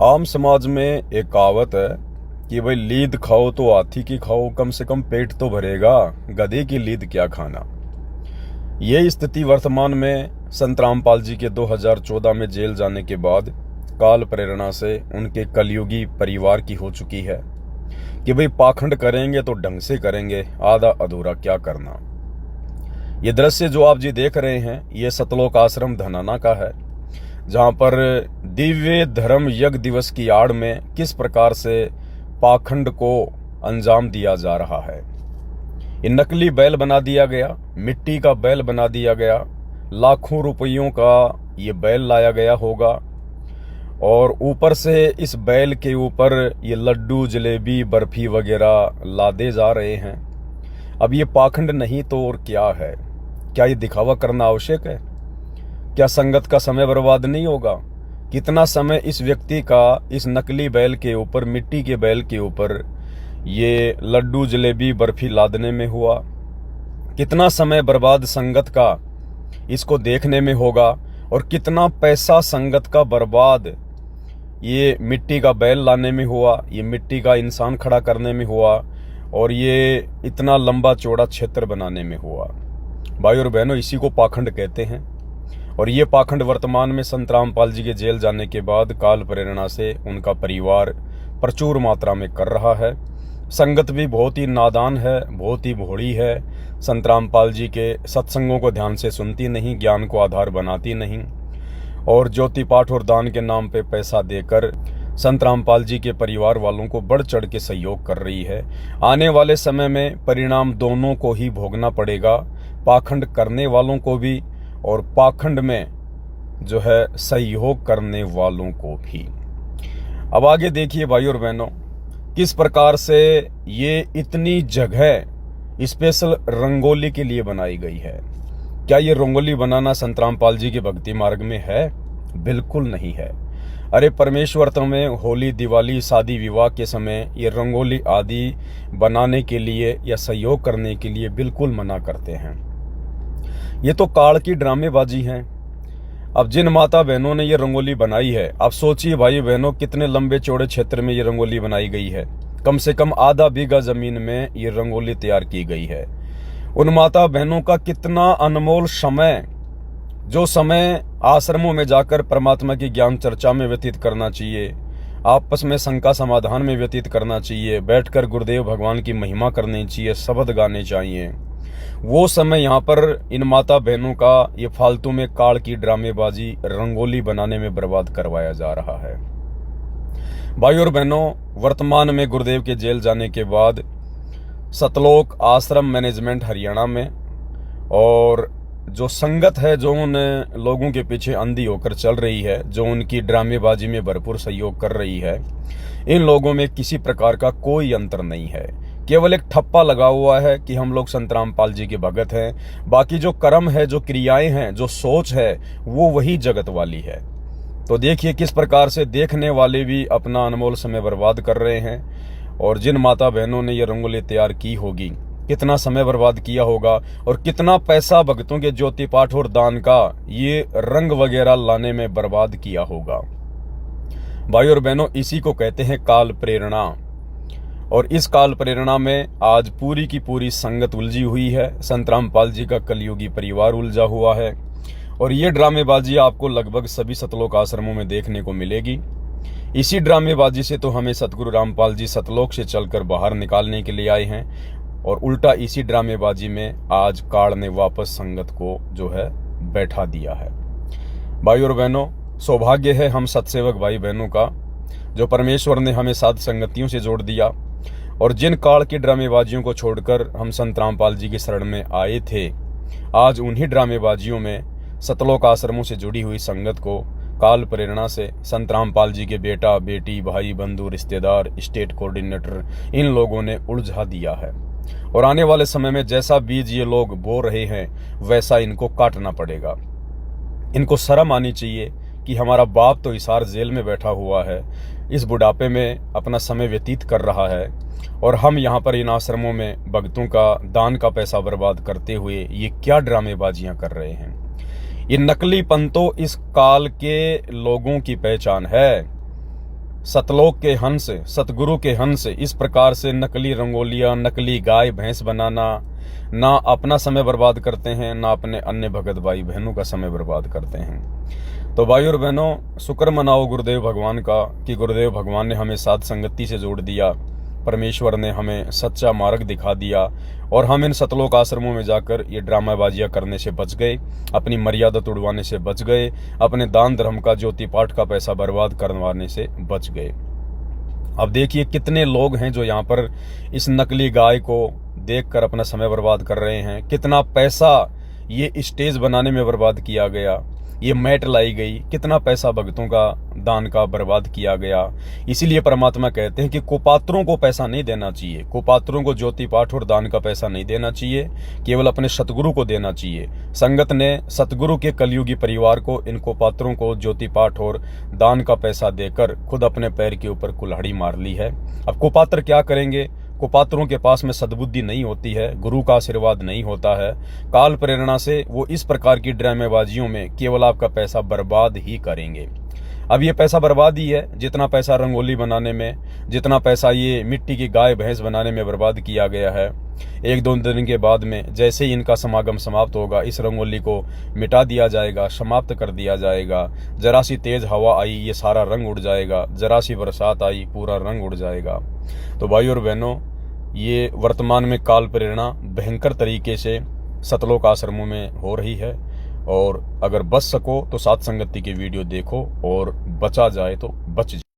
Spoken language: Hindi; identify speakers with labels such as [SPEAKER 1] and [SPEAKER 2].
[SPEAKER 1] आम समाज में एक कहावत है कि भाई लीद खाओ तो हाथी की खाओ, कम से कम पेट तो भरेगा, गधे की लीद क्या खाना। ये स्थिति वर्तमान में संत रामपाल जी के 2014 में जेल जाने के बाद काल प्रेरणा से उनके कलयुगी परिवार की हो चुकी है कि भाई पाखंड करेंगे तो ढंग से करेंगे, आधा अधूरा क्या करना। ये दृश्य जो आप जी देख रहे हैं ये सतलोक आश्रम धनाना का है, जहां पर दिव्य धर्म यज्ञ दिवस की आड़ में किस प्रकार से पाखंड को अंजाम दिया जा रहा है। ये नकली बैल बना दिया गया, मिट्टी का बैल बना दिया गया, लाखों रुपयों का ये बैल लाया गया होगा और ऊपर से इस बैल के ऊपर ये लड्डू जलेबी बर्फी वगैरह लादे जा रहे हैं। अब ये पाखंड नहीं तो और क्या है? क्या ये दिखावा करना आवश्यक है? क्या संगत का समय बर्बाद नहीं होगा? कितना समय इस व्यक्ति का इस नकली बैल के ऊपर, मिट्टी के बैल के ऊपर ये लड्डू जलेबी बर्फी लादने में हुआ? कितना समय बर्बाद संगत का इसको देखने में होगा? और कितना पैसा संगत का बर्बाद ये मिट्टी का बैल लाने में हुआ, ये मिट्टी का इंसान खड़ा करने में हुआ और ये इतना लंबा चौड़ा क्षेत्र बनाने में हुआ। भाई और बहनों, इसी को पाखंड कहते हैं। और ये पाखंड वर्तमान में संत रामपाल जी के जेल जाने के बाद काल प्रेरणा से उनका परिवार प्रचुर मात्रा में कर रहा है। संगत भी बहुत ही नादान है, बहुत ही भोली है। संत रामपाल जी के सत्संगों को ध्यान से सुनती नहीं, ज्ञान को आधार बनाती नहीं और ज्योति पाठ और दान के नाम पे पैसा देकर संत रामपाल जी के परिवार वालों को बढ़ चढ़ के सहयोग कर रही है। आने वाले समय में परिणाम दोनों को ही भोगना पड़ेगा, पाखंड करने वालों को भी और पाखंड में जो है सहयोग करने वालों को भी। अब आगे देखिए भाई और बहनों, किस प्रकार से ये इतनी जगह स्पेशल रंगोली के लिए बनाई गई है। क्या ये रंगोली बनाना संत रामपाल जी के भक्ति मार्ग में है? बिल्कुल नहीं है। अरे परमेश्वर तो में होली, दिवाली, शादी विवाह के समय ये रंगोली आदि बनाने के लिए या सहयोग करने के लिए बिल्कुल मना करते हैं। ये तो काल की ड्रामेबाजी है। अब जिन माता बहनों ने ये रंगोली बनाई है, आप सोचिए भाई बहनों, कितने लंबे चौड़े क्षेत्र में ये रंगोली बनाई गई है। कम से कम आधा बीघा जमीन में ये रंगोली तैयार की गई है। उन माता बहनों का कितना अनमोल समय, जो समय आश्रमों में जाकर परमात्मा की ज्ञान चर्चा में व्यतीत करना चाहिए, आपस में शंका समाधान में व्यतीत करना चाहिए, बैठकर गुरुदेव भगवान की महिमा करनी चाहिए, शब्द गाने चाहिए, वो समय यहाँ पर इन माता बहनों का ये फालतू में काल की ड्रामेबाजी रंगोली बनाने में बर्बाद करवाया जा रहा है। भाई और बहनों, वर्तमान में गुरुदेव के जेल जाने के बाद सतलोक आश्रम मैनेजमेंट हरियाणा में और जो संगत है, जो उन लोगों के पीछे अंधी होकर चल रही है, जो उनकी ड्रामेबाजी में भरपूर सहयोग कर रही है, इन लोगों में किसी प्रकार का कोई अंतर नहीं है। केवल एक ठप्पा लगा हुआ है कि हम लोग संत रामपाल जी के भगत हैं। बाकी जो कर्म है, जो क्रियाएं हैं, जो सोच है, वो वही जगत वाली है। तो देखिए किस प्रकार से देखने वाले भी अपना अनमोल समय बर्बाद कर रहे हैं। और जिन माता बहनों ने ये रंगोली तैयार की होगी, कितना समय बर्बाद किया होगा और कितना पैसा भक्तों के ज्योति पाठ और दान का ये रंग वगैरह लाने में बर्बाद किया होगा। भाई और बहनों, इसी को कहते हैं काल प्रेरणा। और इस काल प्रेरणा में आज पूरी की पूरी संगत उलझी हुई है। संत रामपाल जी का कलयुगी परिवार उलझा हुआ है और ये ड्रामेबाजी आपको लगभग सभी सतलोक आश्रमों में देखने को मिलेगी। इसी ड्रामेबाजी से तो हमें सतगुरु रामपाल जी सतलोक से चलकर बाहर निकालने के लिए आए हैं और उल्टा इसी ड्रामेबाजी में आज काल ने वापस संगत को जो है बैठा दिया है। भाई और बहनों, सौभाग्य है हम सतसेवक भाई बहनों का, जो परमेश्वर ने हमें साध संगतियों से जोड़ दिया और जिन काल की ड्रामेबाजियों को छोड़कर हम संत रामपाल जी की शरण में आए थे, आज उन्हीं ड्रामेबाजियों में सतलोक आश्रमों से जुड़ी हुई संगत को काल प्रेरणा से संत रामपाल जी के बेटा, बेटी, भाई, बंधु, रिश्तेदार, स्टेट कोऑर्डिनेटर, इन लोगों ने उलझा दिया है। और आने वाले समय में जैसा बीज ये लोग बो रहे हैं, वैसा इनको काटना पड़ेगा। इनको शर्म आनी चाहिए कि हमारा बाप तो हिसार जेल में बैठा हुआ है, इस बुढ़ापे में अपना समय व्यतीत कर रहा है और हम यहाँ पर इन आश्रमों में भक्तों का दान का पैसा बर्बाद करते हुए ये क्या ड्रामेबाजियां कर रहे हैं। ये नकलीपन तो इस काल के लोगों की पहचान है। सतलोक के हंस, सतगुरु के हंस इस प्रकार से नकली रंगोलियां, नकली गाय भैंस बनाना, ना अपना समय बर्बाद करते हैं, ना अपने अन्य भगत भाई बहनों का समय बर्बाद करते हैं। तो भाई और बहनों, शुक्र मनाओ गुरुदेव भगवान का कि गुरुदेव भगवान ने हमें साध संगति से जोड़ दिया, परमेश्वर ने हमें सच्चा मार्ग दिखा दिया और हम इन सतलोक आश्रमों में जाकर ये ड्रामाबाजियां करने से बच गए, अपनी मर्यादा तोड़वाने से बच गए, अपने दान धर्म का ज्योति पाठ का पैसा बर्बाद करवाने से बच गए। अब देखिए कितने लोग हैं जो यहाँ पर इस नकली गाय को देखकर अपना समय बर्बाद कर रहे हैं। कितना पैसा ये स्टेज बनाने में बर्बाद किया गया, ये मैट लाई गई, कितना पैसा भक्तों का दान का बर्बाद किया गया। इसीलिए परमात्मा कहते हैं कि कुपात्रों को पैसा नहीं देना चाहिए, कुपात्रों को ज्योति पाठ और दान का पैसा नहीं देना चाहिए, केवल अपने सतगुरु को देना चाहिए। संगत ने सतगुरु के कलयुगी परिवार को, इन कुपात्रों को ज्योति पाठ और दान का पैसा देकर खुद अपने पैर के ऊपर कुल्हाड़ी मार ली है। अब कुपात्र क्या करेंगे? कुपात्रों के पास में सद्बुद्धि नहीं होती है, गुरु का आशीर्वाद नहीं होता है, काल प्रेरणा से वो इस प्रकार की ड्रामेबाजियों में केवल आपका पैसा बर्बाद ही करेंगे। अब ये पैसा बर्बाद ही है, जितना पैसा रंगोली बनाने में, जितना पैसा ये मिट्टी की गाय भैंस बनाने में बर्बाद किया गया है। एक दो दिन के बाद में जैसे ही इनका समागम समाप्त होगा, इस रंगोली को मिटा दिया जाएगा, समाप्त कर दिया जाएगा। जरा सी तेज हवा आई, ये सारा रंग उड़ जाएगा, जरा सी बरसात आई, पूरा रंग उड़ जाएगा। तो भाई और बहनों, ये वर्तमान में काल प्रेरणा भयंकर तरीके से सतलोक आश्रमों में हो रही है। और अगर बच सको तो साथ संगति की वीडियो देखो और बचा जाए तो बच जाए।